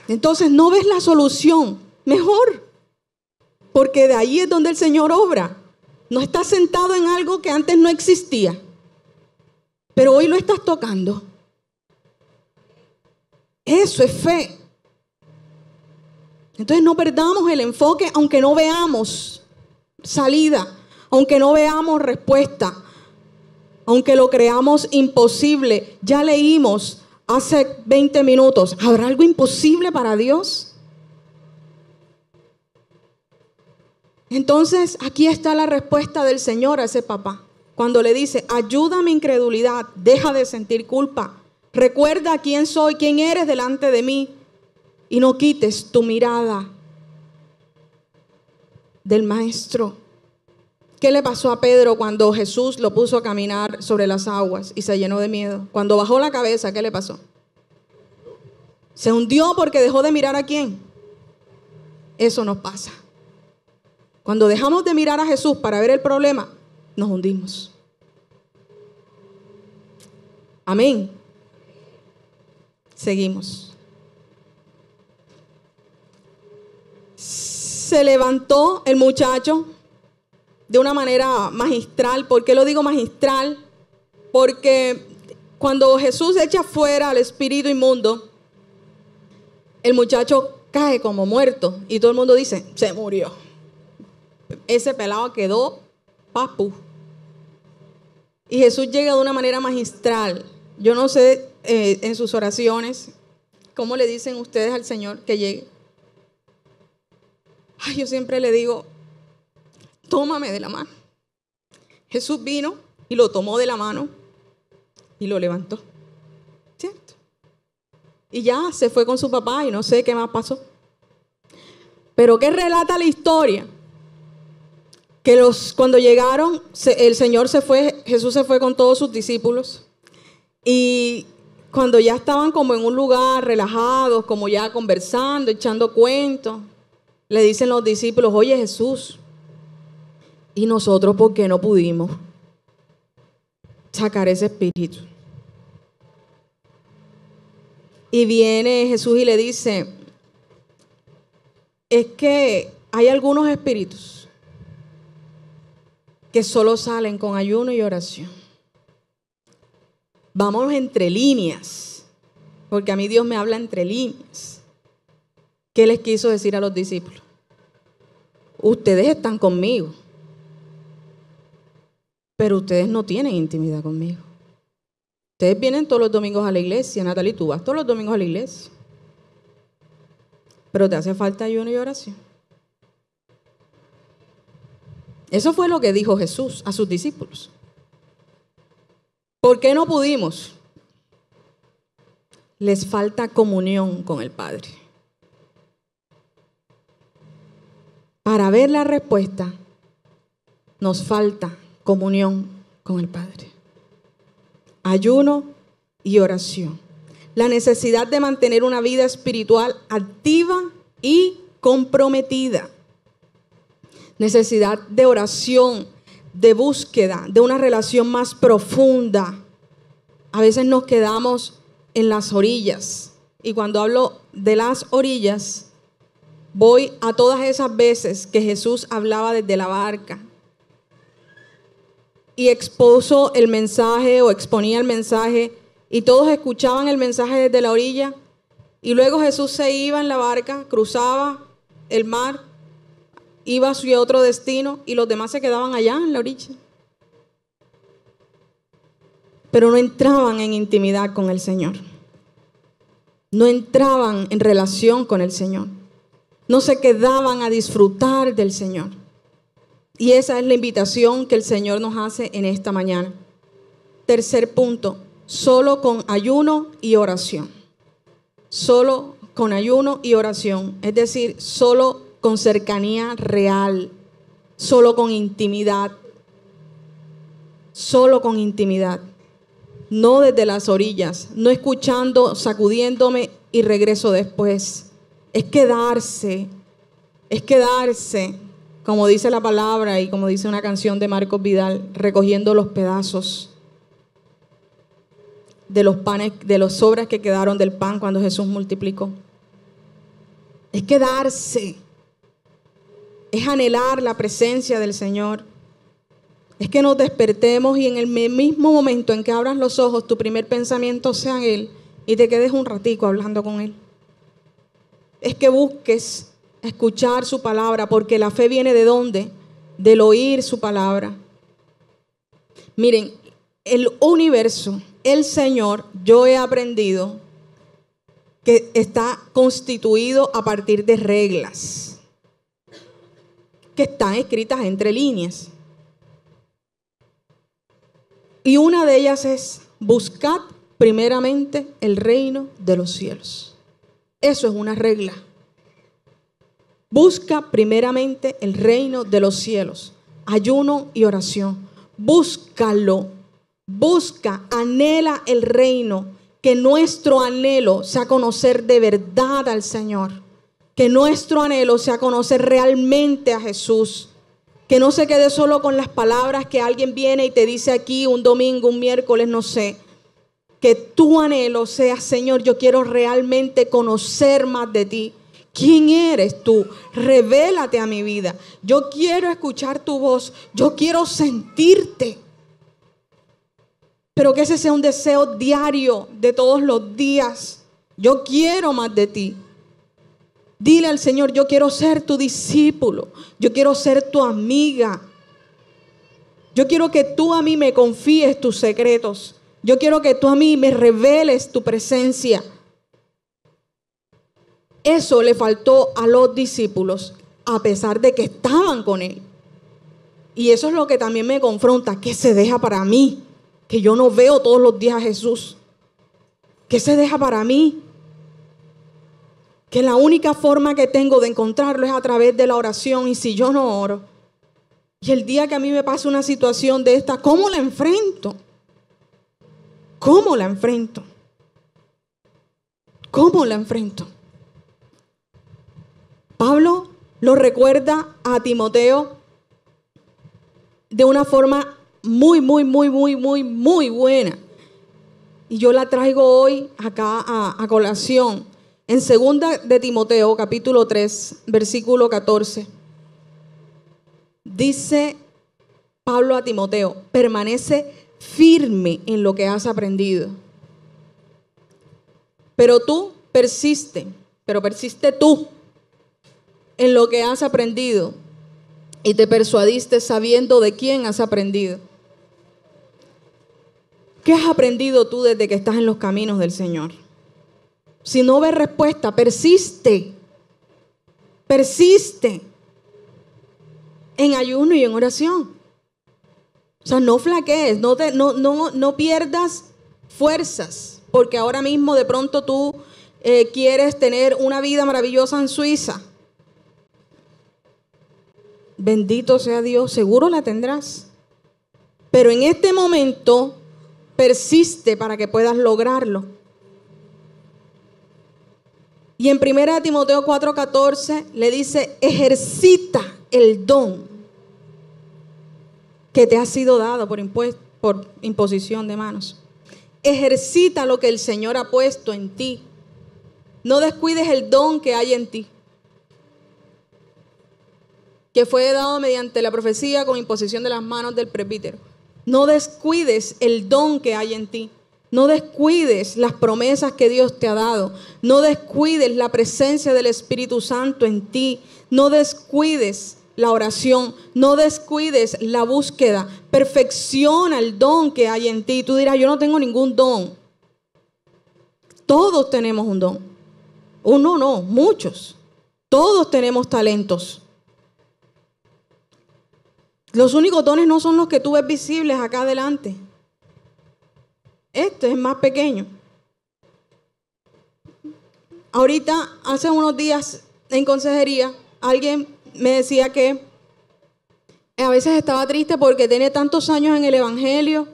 Entonces no ves la solución, mejor. Porque de ahí es donde el Señor obra. No estás sentado en algo que antes no existía, pero hoy lo estás tocando. Eso es fe. Entonces no perdamos el enfoque, aunque no veamos salida, aunque no veamos respuesta, aunque lo creamos imposible. Ya leímos hace 20 minutos, ¿habrá algo imposible para Dios? Entonces aquí está la respuesta del Señor a ese papá. Cuando le dice, ayuda a mi incredulidad, deja de sentir culpa. Recuerda quién soy, quién eres delante de mí y no quites tu mirada del Maestro. ¿Qué le pasó a Pedro cuando Jesús lo puso a caminar sobre las aguas y se llenó de miedo? Cuando bajó la cabeza, ¿qué le pasó? Se hundió porque dejó de mirar a quién. Eso nos pasa. Cuando dejamos de mirar a Jesús para ver el problema, nos hundimos. Amén. Seguimos. Se levantó el muchacho de una manera magistral. ¿Por qué lo digo magistral? Porque cuando Jesús echa fuera al espíritu inmundo, el muchacho cae como muerto y todo el mundo dice, se murió. Ese pelado quedó papu. Y Jesús llega de una manera magistral. Yo no sé en sus oraciones cómo le dicen ustedes al Señor que llegue. Ay, yo siempre le digo, tómame de la mano. Jesús vino y lo tomó de la mano y lo levantó. ¿Cierto? Y ya se fue con su papá y no sé qué más pasó. Pero ¿qué relata la historia? Que cuando llegaron, el Señor se fue, Jesús se fue con todos sus discípulos. Y cuando ya estaban como en un lugar relajados, como ya conversando, echando cuentos, le dicen los discípulos, oye Jesús, ¿y nosotros por qué no pudimos sacar ese espíritu? Y viene Jesús y le dice, es que hay algunos espíritus que solo salen con ayuno y oración. Vamos entre líneas, porque a mí Dios me habla entre líneas. ¿Qué les quiso decir a los discípulos? Ustedes están conmigo, pero ustedes no tienen intimidad conmigo. Ustedes vienen todos los domingos a la iglesia. Natalie, tú vas todos los domingos a la iglesia, pero te hace falta ayuno y oración. Eso fue lo que dijo Jesús a sus discípulos. ¿Por qué no pudimos? Les falta comunión con el Padre. Para ver la respuesta, nos falta comunión con el Padre. Ayuno y oración. La necesidad de mantener una vida espiritual activa y comprometida. Necesidad de oración, de búsqueda, de una relación más profunda. A veces nos quedamos en las orillas. Y cuando hablo de las orillas, voy a todas esas veces que Jesús hablaba desde la barca y expuso el mensaje o exponía el mensaje y todos escuchaban el mensaje desde la orilla y luego Jesús se iba en la barca, cruzaba el mar, iba hacia otro destino y los demás se quedaban allá en la orilla. Pero no entraban en intimidad con el Señor. No entraban en relación con el Señor. No se quedaban a disfrutar del Señor. Y esa es la invitación que el Señor nos hace en esta mañana. Tercer punto, solo con ayuno y oración. Solo con ayuno y oración. Es decir, solo con cercanía real. Solo con intimidad. Solo con intimidad. No desde las orillas. No escuchando, sacudiéndome y regreso después. Es quedarse. Es quedarse. Como dice la palabra y como dice una canción de Marcos Vidal, recogiendo los pedazos de los panes, de las sobras que quedaron del pan cuando Jesús multiplicó. Es quedarse, es anhelar la presencia del Señor. Es que nos despertemos y en el mismo momento en que abras los ojos, tu primer pensamiento sea Él y te quedes un ratico hablando con Él. Es que busques escuchar su palabra, porque la fe viene ¿de dónde? Del oír su palabra. Miren, el universo, el Señor, yo he aprendido que está constituido a partir de reglas que están escritas entre líneas. Y una de ellas es: buscad primeramente el reino de los cielos. Eso es una regla. Busca primeramente el reino de los cielos. Ayuno y oración. Búscalo. Busca, anhela el reino. Que nuestro anhelo sea conocer de verdad al Señor. Que nuestro anhelo sea conocer realmente a Jesús. Que no se quede solo con las palabras que alguien viene y te dice aquí un domingo, un miércoles, no sé. Que tu anhelo sea: Señor, yo quiero realmente conocer más de ti. ¿Quién eres tú? Revélate a mi vida. Yo quiero escuchar tu voz. Yo quiero sentirte. Pero que ese sea un deseo diario de todos los días. Yo quiero más de ti. Dile al Señor: yo quiero ser tu discípulo. Yo quiero ser tu amiga. Yo quiero que tú a mí me confíes tus secretos. Yo quiero que tú a mí me reveles tu presencia. Eso le faltó a los discípulos, a pesar de que estaban con Él. Y eso es lo que también me confronta. ¿Qué se deja para mí? Que yo no veo todos los días a Jesús. ¿Qué se deja para mí? Que la única forma que tengo de encontrarlo es a través de la oración. Y si yo no oro, y el día que a mí me pasa una situación de esta, ¿cómo la enfrento? ¿Cómo la enfrento? ¿Cómo la enfrento? Pablo lo recuerda a Timoteo de una forma muy buena. Y yo la traigo hoy acá a colación. En 2 de Timoteo, capítulo 3, versículo 14, dice Pablo a Timoteo: permanece firme en lo que has aprendido. Pero persiste tú en lo que has aprendido y te persuadiste sabiendo de quién has aprendido. ¿Qué has aprendido tú desde que estás en los caminos del Señor? Si no ves respuesta, persiste en ayuno y en oración. O sea, no flaquees, no pierdas fuerzas, porque ahora mismo de pronto tú quieres tener una vida maravillosa en Suiza. Bendito sea Dios, seguro la tendrás. Pero en este momento persiste para que puedas lograrlo. Y en 1 Timoteo 4:14 le dice: ejercita el don que te ha sido dado por imposición de manos. Ejercita lo que el Señor ha puesto en ti. No descuides el don que hay en ti, que fue dado mediante la profecía con imposición de las manos del presbítero. No descuides el don que hay en ti. No descuides las promesas que Dios te ha dado. No descuides la presencia del Espíritu Santo en ti. No descuides la oración. No descuides la búsqueda. Perfecciona el don que hay en ti. Tú dirás: yo no tengo ningún don. Todos tenemos un don. Uno no, muchos. Todos tenemos talentos. Los únicos dones no son los que tú ves visibles acá adelante. Este es más pequeño. Ahorita, hace unos días en consejería, alguien me decía que a veces estaba triste porque tiene tantos años en el evangelio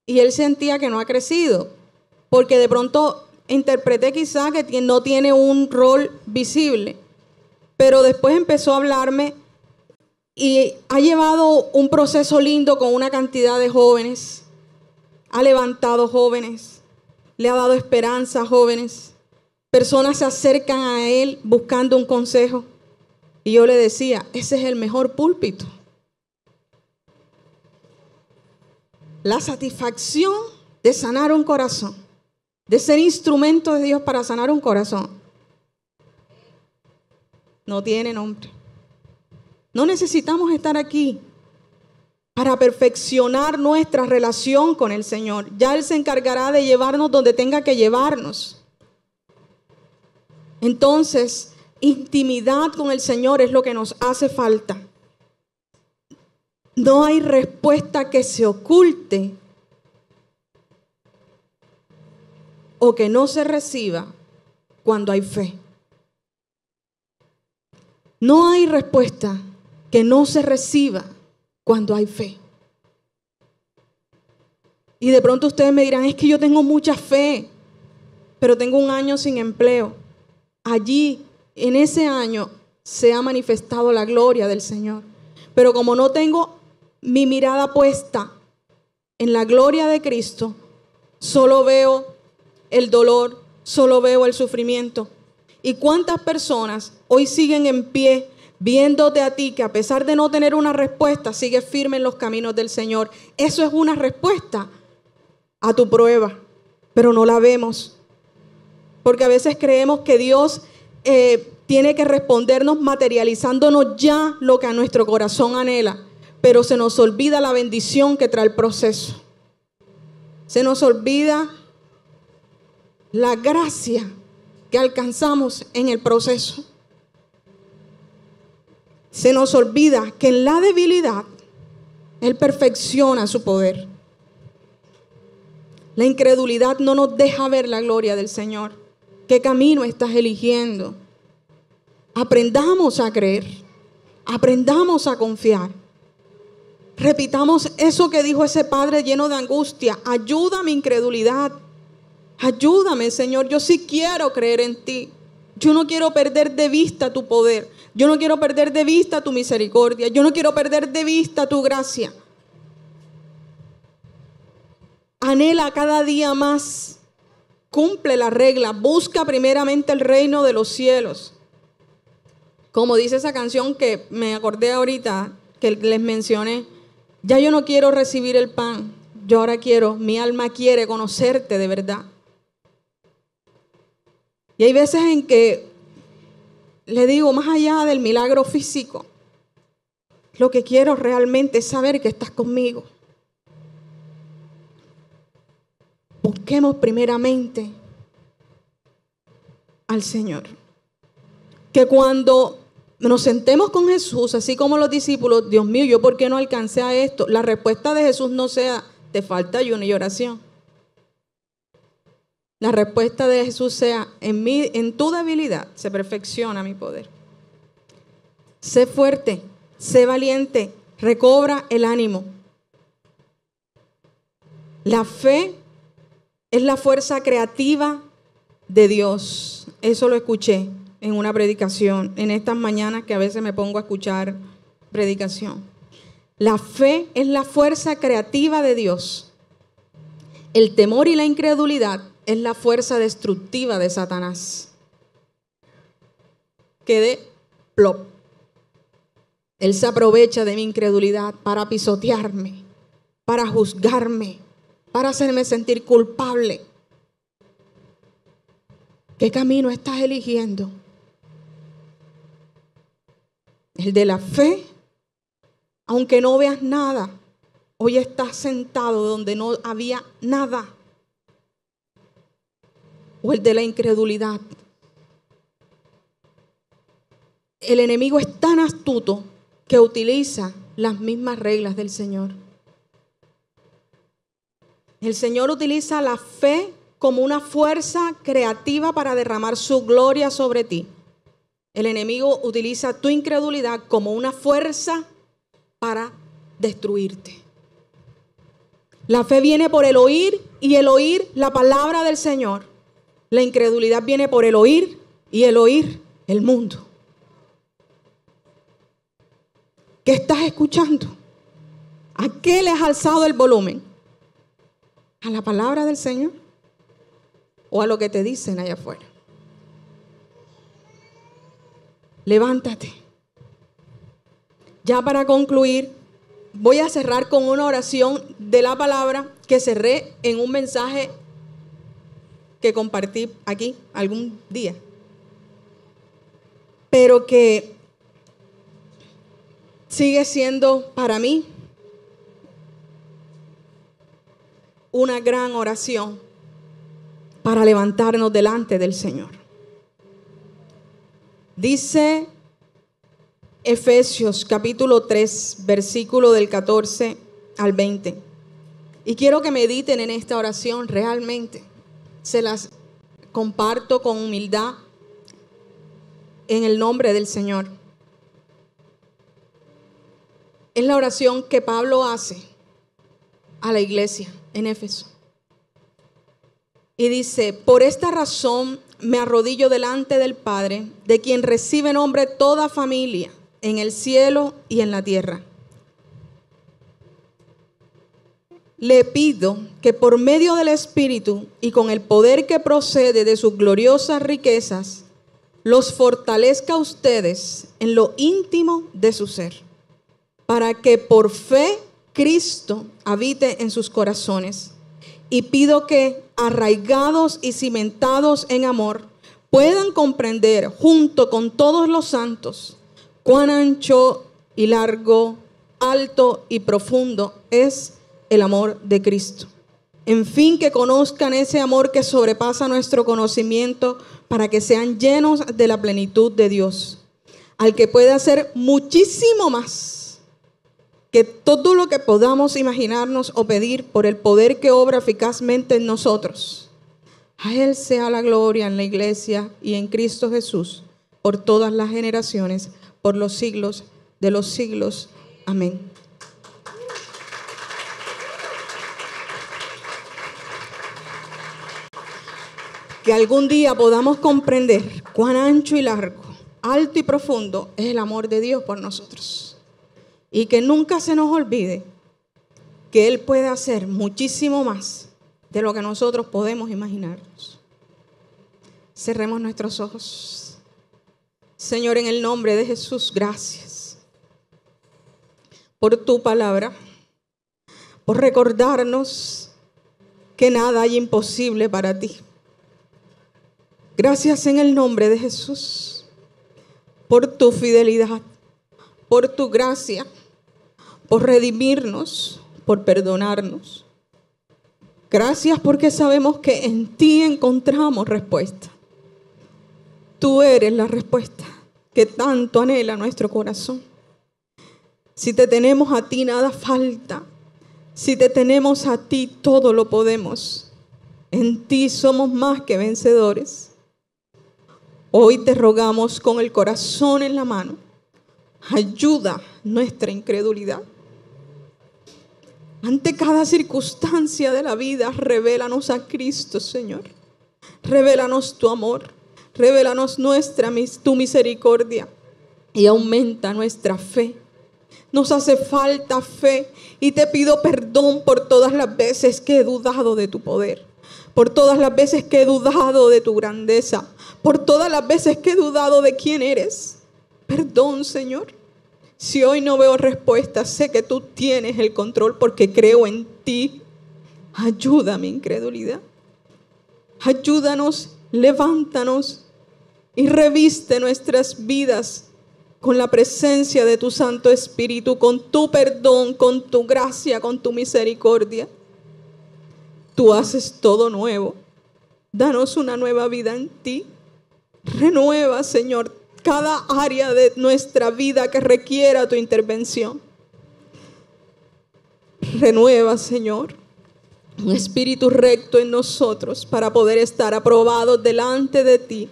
y él sentía que no ha crecido. Porque de pronto interpreté quizá que no tiene un rol visible. Pero después empezó a hablarme y ha llevado un proceso lindo con una cantidad de jóvenes. Ha levantado jóvenes, le ha dado esperanza a jóvenes. Personas se acercan a él buscando un consejo. Y yo le decía: ese es el mejor púlpito. La satisfacción de sanar un corazón, de ser instrumento de Dios para sanar un corazón, no tiene nombre. No necesitamos estar aquí para perfeccionar nuestra relación con el Señor. Ya Él se encargará de llevarnos donde tenga que llevarnos. Entonces, intimidad con el Señor es lo que nos hace falta. No hay respuesta que se oculte o que no se reciba cuando hay fe. No hay respuesta que no se reciba cuando hay fe. Y de pronto ustedes me dirán: es que yo tengo mucha fe, pero tengo un año sin empleo. Allí, en ese año, se ha manifestado la gloria del Señor. Pero como no tengo mi mirada puesta en la gloria de Cristo, solo veo el dolor, solo veo el sufrimiento. ¿Y cuántas personas hoy siguen en pie viéndote a ti, que a pesar de no tener una respuesta, sigues firme en los caminos del Señor? Eso es una respuesta a tu prueba, pero no la vemos. Porque a veces creemos que Dios tiene que respondernos materializándonos ya lo que a nuestro corazón anhela, pero se nos olvida la bendición que trae el proceso. Se nos olvida la gracia que alcanzamos en el proceso. Se nos olvida que en la debilidad Él perfecciona su poder. La incredulidad no nos deja ver la gloria del Señor. ¿Qué camino estás eligiendo? Aprendamos a creer. Aprendamos a confiar. Repitamos eso que dijo ese padre lleno de angustia: ayuda a mi incredulidad. Ayúdame, Señor, yo sí quiero creer en ti. Yo no quiero perder de vista tu poder. Yo no quiero perder de vista tu misericordia. Yo no quiero perder de vista tu gracia. Anhela cada día más. Cumple la regla. Busca primeramente el reino de los cielos. Como dice esa canción que me acordé ahorita, que les mencioné. Ya yo no quiero recibir el pan. Yo ahora quiero, mi alma quiere conocerte de verdad. Y hay veces en que le digo, más allá del milagro físico, lo que quiero realmente es saber que estás conmigo. Busquemos primeramente al Señor. Que cuando nos sentemos con Jesús, así como los discípulos, Dios mío, ¿yo por qué no alcancé a esto? La respuesta de Jesús no sea, te falta ayuno y oración. La respuesta de Jesús sea, en tu debilidad se perfecciona mi poder. Sé fuerte, sé valiente, recobra el ánimo. La fe es la fuerza creativa de Dios. Eso lo escuché en una predicación, en estas mañanas que a veces me pongo a escuchar predicación. La fe es la fuerza creativa de Dios. El temor y la incredulidad es la fuerza destructiva de Satanás. Quedé plop. Él se aprovecha de mi incredulidad para pisotearme, para juzgarme, para hacerme sentir culpable. ¿Qué camino estás eligiendo? El de la fe, aunque no veas nada, hoy estás sentado donde no había nada. O el de la incredulidad. El enemigo es tan astuto que utiliza las mismas reglas del Señor. El Señor utiliza la fe como una fuerza creativa para derramar su gloria sobre ti. El enemigo utiliza tu incredulidad como una fuerza para destruirte. La fe viene por el oír y el oír la palabra del Señor. La incredulidad viene por el oír y el oír el mundo. ¿Qué estás escuchando? ¿A qué le has alzado el volumen? ¿A la palabra del Señor? ¿O a lo que te dicen allá afuera? Levántate. Ya para concluir, voy a cerrar con una oración de la palabra que cerré en un mensaje que compartí aquí algún día. Pero que sigue siendo para mí una gran oración para levantarnos delante del Señor. Dice Efesios capítulo 3, versículo del 14 al 20. Y quiero que mediten en esta oración realmente. Se las comparto con humildad en el nombre del Señor. Es la oración que Pablo hace a la iglesia en Éfeso. Y dice, por esta razón me arrodillo delante del Padre, de quien recibe nombre toda familia en el cielo y en la tierra. Le pido que por medio del Espíritu y con el poder que procede de sus gloriosas riquezas, los fortalezca a ustedes en lo íntimo de su ser, para que por fe Cristo habite en sus corazones. Y pido que, arraigados y cimentados en amor, puedan comprender junto con todos los santos cuán ancho y largo, alto y profundo es el amor de Cristo. En fin, que conozcan ese amor que sobrepasa nuestro conocimiento, para que sean llenos de la plenitud de Dios, al que puede hacer muchísimo más que todo lo que podamos imaginarnos o pedir, por el poder que obra eficazmente en nosotros. A Él sea la gloria en la iglesia y en Cristo Jesús, por todas las generaciones, por los siglos de los siglos. Amén. Que algún día podamos comprender cuán ancho y largo, alto y profundo es el amor de Dios por nosotros. Y que nunca se nos olvide que Él puede hacer muchísimo más de lo que nosotros podemos imaginarnos. Cerremos nuestros ojos. Señor, en el nombre de Jesús, gracias por tu palabra, por recordarnos que nada hay imposible para ti. Gracias en el nombre de Jesús por tu fidelidad, por tu gracia, por redimirnos, por perdonarnos. Gracias porque sabemos que en ti encontramos respuesta. Tú eres la respuesta que tanto anhela nuestro corazón. Si te tenemos a ti, nada falta. Si te tenemos a ti, todo lo podemos. En ti somos más que vencedores. Hoy te rogamos con el corazón en la mano. Ayuda nuestra incredulidad. Ante cada circunstancia de la vida, revélanos a Cristo, Señor. Revélanos tu amor. Revélanos tu misericordia. Y aumenta nuestra fe. Nos hace falta fe. Y te pido perdón por todas las veces que he dudado de tu poder. Por todas las veces que he dudado de tu grandeza. Por todas las veces que he dudado de quién eres. Perdón, Señor. Si hoy no veo respuesta, sé que tú tienes el control porque creo en ti. Ayuda mi incredulidad. Ayúdanos, levántanos y reviste nuestras vidas con la presencia de tu Santo Espíritu, con tu perdón, con tu gracia, con tu misericordia. Tú haces todo nuevo. Danos una nueva vida en ti. Renueva, Señor, cada área de nuestra vida que requiera tu intervención. Renueva, Señor, un espíritu recto en nosotros para poder estar aprobados delante de ti.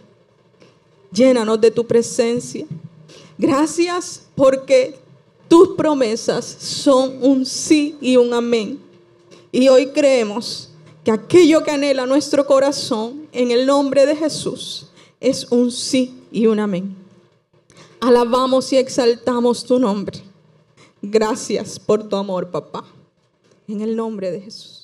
Llénanos de tu presencia. Gracias porque tus promesas son un sí y un amén. Y hoy creemos que aquello que anhela nuestro corazón en el nombre de Jesús es un sí y un amén. Alabamos y exaltamos tu nombre. Gracias por tu amor, papá. En el nombre de Jesús.